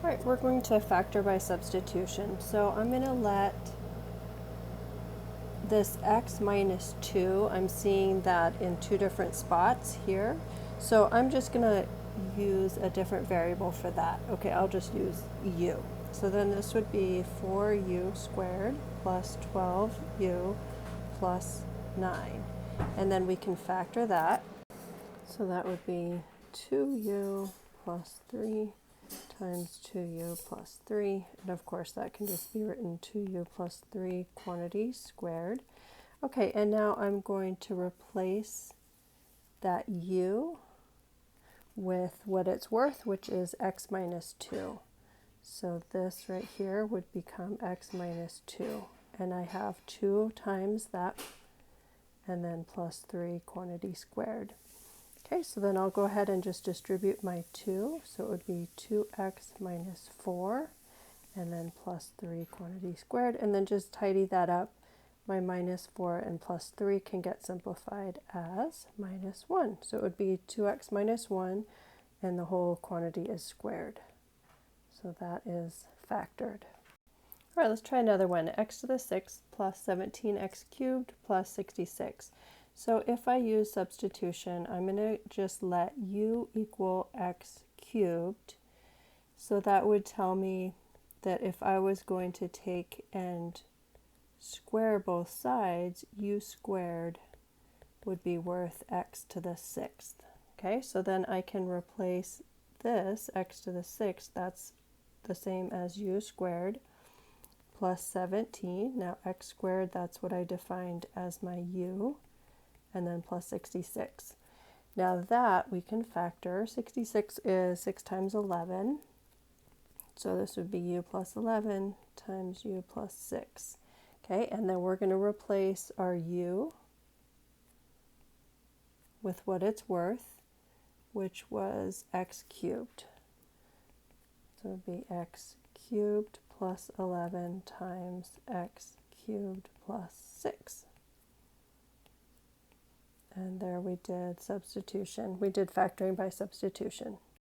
All right, we're going to factor by substitution. So I'm going to let this x minus 2, I'm seeing that in two different spots here. So I'm just going to use a different variable for that. Okay, I'll just use u. So then this would be 4u squared plus 12u plus 9. And then we can factor that. So that would be 2u plus 3 times 2u plus 3, and of course that can just be written 2u plus 3 quantity squared. Okay, and now I'm going to replace that u with what it's worth, which is x minus 2. So this right here would become x minus 2, and I have 2 times that, and then plus 3 quantity squared. Okay, so then I'll go ahead and just distribute my 2. So it would be 2x minus 4, and then plus 3 quantity squared, and then just tidy that up. My minus 4 and plus 3 can get simplified as minus 1. So it would be 2x minus 1, and the whole quantity is squared. So that is factored. All right, let's try another one. X to the 6th plus 17x cubed plus 66. So if I use substitution, I'm going to just let u equal x cubed. So that would tell me that if I was going to take and square both sides, u squared would be worth x to the 6th. Okay, so then I can replace this, x to the 6th, that's the same as u squared, plus 17. Now x squared, that's what I defined as my u, and then plus 66. Now that we can factor. 66 is 6 times 11. So this would be u plus 11 times u plus 6. Okay, and then we're going to replace our u with what it's worth, which was x cubed. So it would be x cubed plus 11 times x cubed plus 6. And there we did substitution. We did factoring by substitution.